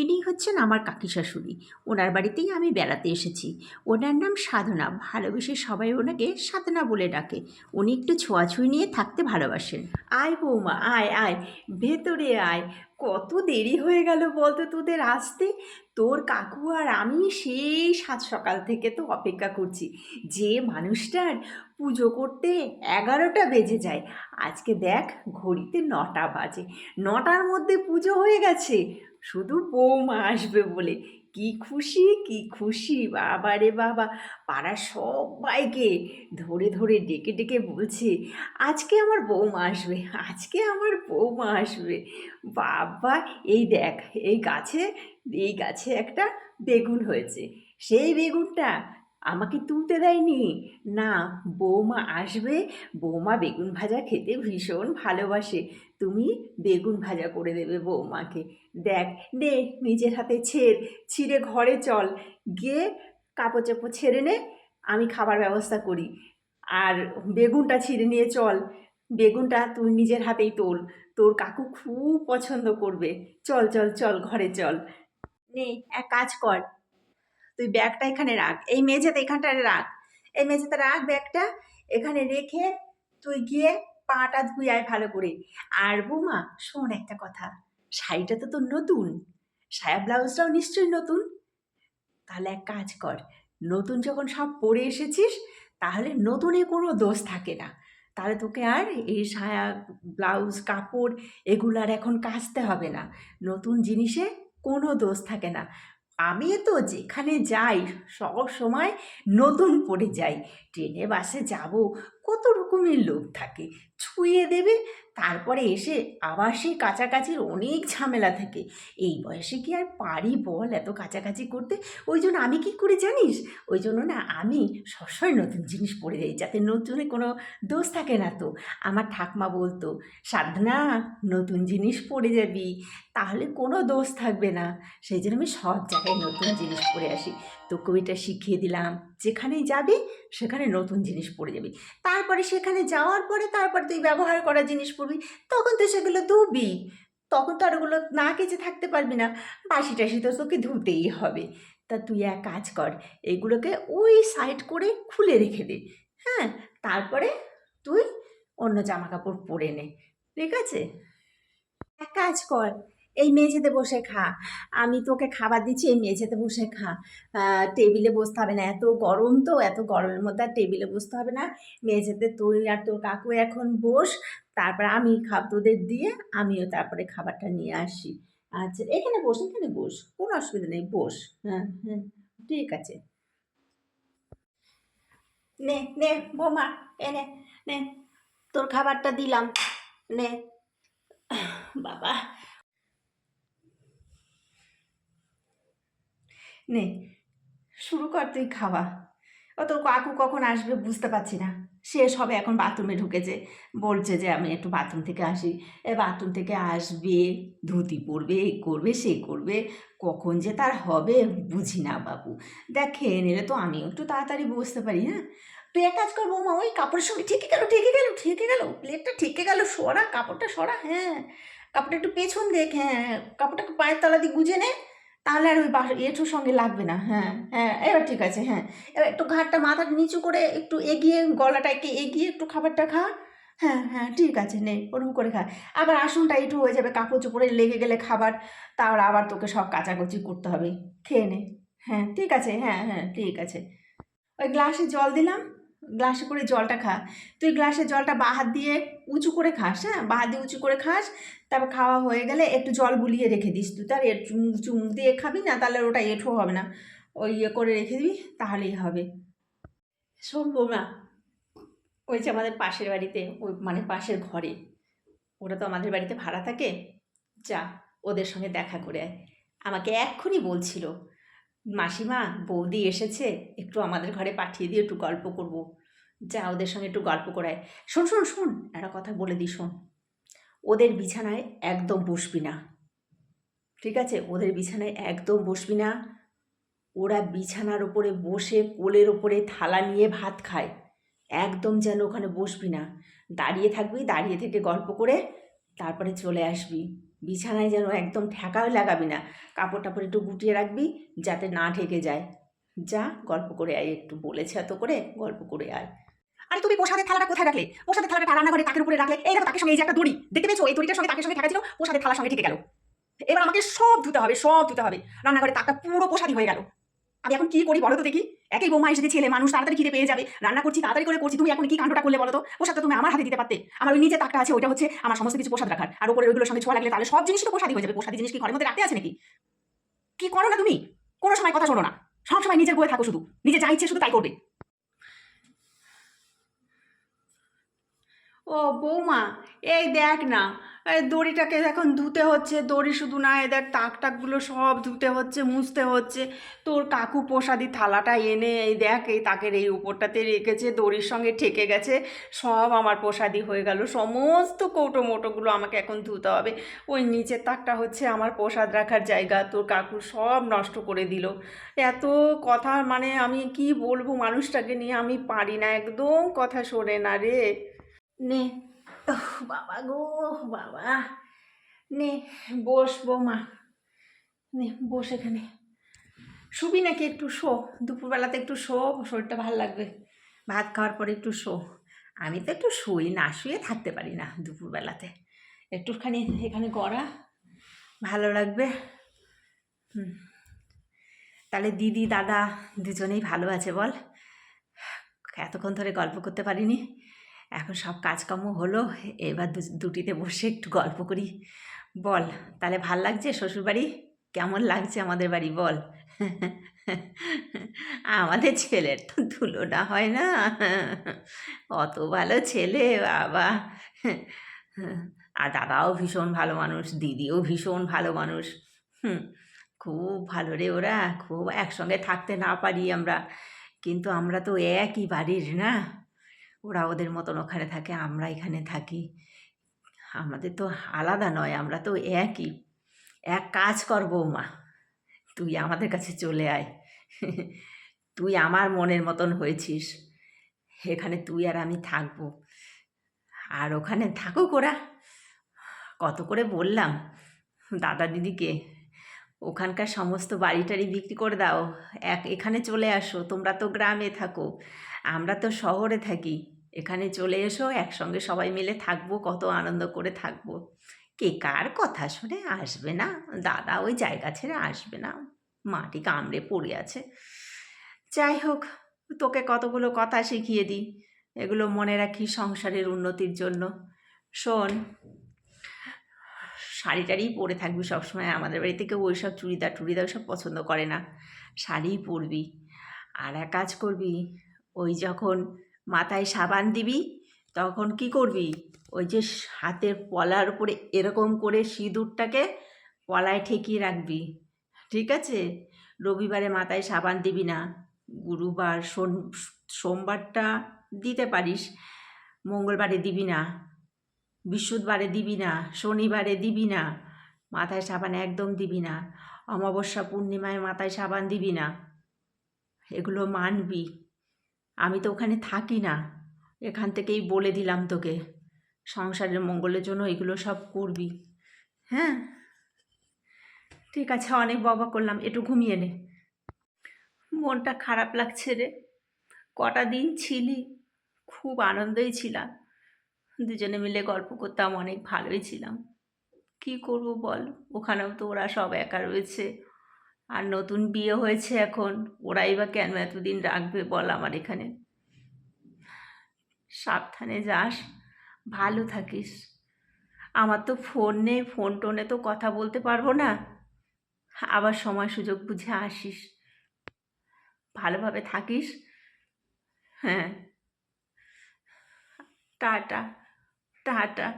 ইনি হচ্ছেন আমার কাকি শাশুড়ি। ওনার বাড়িতেই আমি বেড়াতে এসেছি। ওনার নাম সাধনা, ভালোবেসে সবাই ওনাকে সাধনা বলে ডাকে। উনি একটু ছোঁয়াছুঁই নিয়ে থাকতে ভালোবাসেন। আয় বৌমা, আয় আয়, ভেতরে আয়। কত দেরি হয়ে গেল বলতো তোদের আসতে। তোর কাকু আর আমি সেই সাত সকাল থেকে তো অপেক্ষা করছি। যে মানুষটার পুজো করতে 11টা বেজে যায়, আজকে দেখ ঘড়িতে 9টা বাজে, 9টার মধ্যে পুজো হয়ে গেছে। শুধু বৌমা আসবে বলে কি খুশি, কি খুশি, বাবা রে বাবা। পাড়ার সবাইকে ধরে ধরে ডেকে ডেকে বলছে আজকে আমার বৌমা আসবে, আজকে আমার বৌমা আসবে। বাবা, এই দেখ, এই গাছে একটা বেগুন হয়েছে। সেই বেগুনটা আমাকে তুলতে দেয়নি। না, বৌমা আসবে, বৌমা বেগুন ভাজা খেতে ভীষণ ভালোবাসে, তুমি বেগুন ভাজা করে দেবে বৌমাকে। দেখ, নে নিজের হাতে ছিঁড়ে ঘরে চল, গিয়ে কাপড় চোপড় ছেড়ে নে, আমি খাবার ব্যবস্থা করি। আর বেগুনটা ছিঁড়ে নিয়ে চল, বেগুনটা তুই নিজের হাতেই তোল, তোর কাকু খুব পছন্দ করবে। চল চল চল, ঘরে চল। নে, এক কাজ কর, তুই ব্যাগটা এখানে রাখ, এই মেঝেতে এখানটায় রাখ, এই মেঝেতে রাখ ব্যাগটা। এখানে রেখে তুই গিয়ে পাটা ধুই আয় ভালো করে। আর বৌমা শোন একটা কথা, শাড়িটা তো তোর নতুন, সায়া ব্লাউজটাও নিশ্চয়ই নতুন। তাহলে এক কাজ কর, নতুন যখন সব পরে এসেছিস, তাহলে নতুনে কোনো দোষ থাকে না। তাহলে তোকে আর এই সায়া ব্লাউজ কাপড় এগুলো আর এখন কাচতে হবে না। নতুন জিনিসে কোনো দোষ থাকে না। আমি তো যেখানে যাই সব সময় নতুন পরে যাই। ট্রেনে বাসে যাব, কত রকমের লোক থাকে, ছুঁয়ে দেবে, তারপরে এসে আবার সেই কাছাকাছির অনেক ঝামেলা থাকে। এই বয়সে কি আর পারি বল এত কাছাকাছি করতে? ওই জন্য আমি কি করি জানিস, ওই জন্য না আমি সবসময় নতুন জিনিস পরে যাই, যাতে নতুনে কোনো দোষ থাকে না। তো আমার ঠাকমা বলতো, সাধনা নতুন জিনিস পরে যাবি, তাহলে কোনো দোষ থাকবে না। সেই জন্য আমি সব জায়গায় নতুন জিনিস পরে আসি। তোকে ওইটা শিখিয়ে দিলাম, যেখানেই যাবি সেখানে নতুন জিনিস পরে যাবি। তারপরে সেখানে যাওয়ার পরে তারপর তুই ব্যবহার করা জিনিস পরবি, তখন তো সেগুলো ধুবি। তখন তো আর ওগুলো না কেচে থাকতে পারবি না, বাসি টাসি তো তোকে ধুতেই হবে। তা তুই এক কাজ কর, এগুলোকে ওই সাইড করে খুলে রেখে দে। হ্যাঁ, তারপরে তুই অন্য জামা কাপড় পরে নে, ঠিক আছে? এক কাজ কর, এই মেঝেতে বসে খা। আমি তোকে খাবার দিচ্ছি, এই মেঝেতে বসে খা। টেবিলে বসতে হবে না, এত গরম তো, এত গরমের মধ্যে আর টেবিলে বসতে হবে না। মেঝেতে তুই আর তোর কাকু এখন বস, তারপর আমি তোদের দিয়ে আমিও তারপরে খাবারটা নিয়ে আসি। আচ্ছা, এখানে বস, এখানে বস, কোনো অসুবিধা নেই, বস। হ্যাঁ হ্যাঁ, ঠিক আছে। নে নে বৌমা, এনে নে, তোর খাবারটা দিলাম, নে। বাবা, নে শুরু কর তুই খাওয়া। ও তোর কাকু কখন আসবে বুঝতে পারছি না। শেষ হবে, এখন বাথরুমে ঢুকেছে, বলছে যে আমি একটু বাথরুম থেকে আসি। এ বাথরুম থেকে আসবে, ধুতি পরবে, এ করবে সে করবে, কখন যে তার হবে বুঝি না বাবু। দেখ, খেয়ে নিলে তো আমিও একটু তাড়াতাড়ি বসতে পারি। হ্যাঁ, তুই এক কাজ কর বৌমা, ওই কাপড়ের সঙ্গে ঠেকে গেল, ঠেকে গেল, ঠেকে গেল, প্লেটটা ঠেকে গেল, সরা কাপড়টা, সরা। হ্যাঁ, কাপড়টা একটু পেছন দেখ, হ্যাঁ, কাপড়টাকে পায়ের তলা দিয়ে গুজে নে, তাহলে আর ওই এঁঠোর সঙ্গে লাগবে না। হ্যাঁ হ্যাঁ, এবার ঠিক আছে। হ্যাঁ, এবার একটু ঘাড়টা মাথাটা নিচু করে একটু এগিয়ে, গলাটাকে এগিয়ে একটু খাবারটা খা। হ্যাঁ হ্যাঁ, ঠিক আছে, নে ওরকম করে খা। আবার আসনটা একটু হয়ে যাবে, কাপড় চোপড়ে লেগে গেলে খাবার, তাহলে আবার তোকে সব কাচাকুচি করতে হবে। খেয়ে নে। হ্যাঁ ঠিক আছে, হ্যাঁ হ্যাঁ ঠিক আছে। ওই গ্লাসে জল দিলাম, গ্লাসে করে জলটা খা। তুই গ্লাসে জলটা বাঁ হাত দিয়ে উঁচু করে খাস, হ্যাঁ, বাঁ হাত দিয়ে উঁচু করে খাস। তারপর খাওয়া হয়ে গেলে একটু জল বুলিয়ে রেখে দিস, তুই তার চুমুক দিয়ে খাবি না, তাহলে ওটা এঁঠো হবে না। ওই ইয়ে করে রেখে দিবি, তাহলেই হবে। শোন বৌমা, ওই যে আমাদের পাশের বাড়িতে, ওই মানে পাশের ঘরে, ওরা তো আমাদের বাড়িতে ভাড়া থাকে, যা ওদের সঙ্গে দেখা করে আয়। আমাকে এক্ষুনি বলছিল, মাসিমা বৌদি এসেছে, একটু আমাদের ঘরে পাঠিয়ে দিয়ে একটু গল্প করব। যা ওদের সঙ্গে একটু গল্প করায়। শোন শোন শোন, একটা কথা বলে দিই, শোন, ওদের বিছানায় একদম বসবি না, ঠিক আছে? ওদের বিছানায় একদম বসবি না। ওরা বিছানার ওপরে বসে কোলের ওপরে থালা নিয়ে ভাত খায়, একদম যেন ওখানে বসবি না। দাঁড়িয়ে থাকবি, দাঁড়িয়ে থেকে গল্প করে তারপরে চলে আসবি, বিছানায় যেন একদম ঠেকাও লাগাবি না, কাপড় টাপড় একটু গুটিয়ে রাখবি যাতে না ঢেকে যায়। যা গল্প করে আয়, একটু বলেছে এত করে, গল্প করে আয়। আরে তুমি প্রসাদের থালাটা কোথায় রাখলে? প্রসাদের থালাটা রান্নাঘরে তাকের উপরে রাখলে। এই দেখো তাকের সঙ্গে এই যে একটা দড়ি দেখতে পেয়েছো, এই দড়িটার সঙ্গে তাকের সঙ্গে ঠেকা ছিল, প্রসাদের থালার সঙ্গে ঠেকে গেল। এবার আমাকে সব ধুতে হবে, সব ধুতে হবে। রান্নাঘরে তাকটা পুরো প্রসাদী হয়ে গেল। আমি এখন কি করি বলো তো দেখি? একই বৌমা এসেছে, ছেলে মানুষ, তাড়াতাড়ি খিদে পেয়ে যাবে, রান্না করছি তাড়াতাড়ি করে করছি, তুমি এখন কি কাণ্ডটা করলে বলো তো? প্রসাদটা তুমি আমার হাতে দিতে পারতে। আমার ওই নিচে তাকটা আছে, ওইটা হচ্ছে আমার সমস্ত কিছু প্রসাদ রাখার, আর উপরে ওইগুলোর সঙ্গে ছোঁয়া লাগলে তাহলে সব জিনিসই তো প্রসাদী হয়ে যাবে। প্রসাদী জিনিস কি ঘরের মধ্যে রাখতে আছে নাকি? কি করো না তুমি? কোনো সময় কথা শোনো না, সব সময় নিজের বয়ে থাকো, শুধু নিজে যা ইচ্ছে শুধু তাই করবে। ও বৌমা, এই দেখ না, এই দড়িটাকে এখন ধুতে হচ্ছে, দড়ি শুধু না, এই দেখ তাক টাকগুলো সব ধুতে হচ্ছে, মুছতে হচ্ছে। তোর কাকু প্রসাদি থালাটা এনে এই দেখ এই তাকের এই উপরটাতে রেখেছে, দড়ির সঙ্গে ঠেকে গেছে, সব আমার প্রসাদি হয়ে গেল। সমস্ত কৌটো মোটোগুলো আমাকে এখন ধুতে হবে। ওই নিচের তাকটা হচ্ছে আমার প্রসাদ রাখার জায়গা, তোর কাকু সব নষ্ট করে দিল। এত কথা, মানে আমি কি বলবো মানুষটাকে নিয়ে, আমি পারি না, একদম কথা শোনে না রে। নে, ওহ বাবা গো, বাবা, নে বস বৌমা, নে বস এখানে। শুবি নাকি? একটু শো, দুপুরবেলাতে একটু শো, শরীরটা ভালো লাগবে। ভাত খাওয়ার পরে একটু শো। আমি তো একটু শুই, না শুয়ে থাকতে পারি না দুপুরবেলাতে। একটুখানি এখানে গড়া ভালো লাগবে। হুম, তাহলে দিদি দাদা দুজনেই ভালো আছে বল? এতক্ষণ ধরে গল্প করতে পারিনি, এখন সব কাজকর্ম হলো, এবার দুটিতে বসে একটু গল্প করি। বল, তাহলে ভাল লাগছে শ্বশুরবাড়ি? কেমন লাগছে আমাদের বাড়ি বল? আমাদের ছেলের তো তুলনা হয় না, অত ভালো ছেলে বাবা। আর দাদাও ভীষণ ভালো মানুষ, দিদিও ভীষণ ভালো মানুষ। হুম, খুব ভালো রে ওরা, খুব একসঙ্গে থাকতে না পারি আমরা, কিন্তু আমরা তো একই বাড়ির না। ওরা ওদের মতন ওখানে থাকে, আমরা এখানে থাকি, আমাদের তো আলাদা নয়, আমরা তো একই। এক কাজ কর বৌমা, তুই আমাদের কাছে চলে আয়। তুই আমার মনের মতন হয়েছিস, এখানে তুই আর আমি থাকবো, আর ওখানে থাকুক ওরা। কত করে বললাম দাদা দিদিকে, ওখানকার সমস্ত বাড়ি টাড়ি বিক্রি করে দাও, এখানে চলে আসো, তোমরা তো গ্রামে থাকো, আমরা তো শহরে থাকি, এখানে চলে এসো, একসঙ্গে সবাই মিলে থাকবো, কত আনন্দ করে থাকবো। কে কার কথা শুনে আসবে না, দাদা ওই জায়গা ছেড়ে আসবে না, মাটি কামড়ে পড়ে আছে। যাই হোক, তোকে কতগুলো কথা শিখিয়ে দিই, এগুলো মনে রাখি সংসারের উন্নতির জন্য। শোন, শাড়ি টাড়িই পরে থাকবি সবসময়, আমাদের বাড়িতে কেউ ওই সব চুড়িদার টুড়িদার সব পছন্দ করে না, শাড়িই পরবি। আর এক কাজ করবি, ওই যখন মাথায় সাবান দিবি তখন কি করবি, ওই যে হাতের পলার উপরে এরকম করে সিঁদুরটাকে পলায় ঠেকিয়ে রাখবি, ঠিক আছে? রবিবারে মাথায় সাবান দিবি না, গুরুবার সোমবারটা দিতে পারিস, মঙ্গলবারে দিবি না, বৃহস্পতিবারে দিবি না, শনিবারে দিবি না, মাথায় সাবান একদম দিবি না, অমাবস্যা পূর্ণিমায় মাথায় সাবান দিবি না, এগুলো মানবি। আমি তো ওখানে থাকি না, এখান থেকেই বলে দিলাম তোকে, সংসারের মঙ্গলের জন্য এগুলো সব করবি, হ্যাঁ? ঠিক আছে, অনেক বকা করলাম, একটু ঘুমিয়ে নে। মনটা খারাপ লাগছে রে, কটা দিন ছিলি, খুব আনন্দেই ছিলাম, দুজনে মিলে গল্প করতাম, অনেক ভালোই ছিলাম। কি করব বল, ওখানেও তো ওরা সব একা রয়েছে, আর নতুন বিয়ে হয়েছে এখন, ওরাই বা কেন এতদিন রাখবে বল আমার এখানে। সাবধানে যাস, ভালো থাকিস। আমার তো ফোন নেই, ফোন টোনে তো কথা বলতে পারবো না, আবার সময় সুযোগ বুঝে আসিস, ভালোভাবে থাকিস। হ্যাঁ, টাটা, টাটা।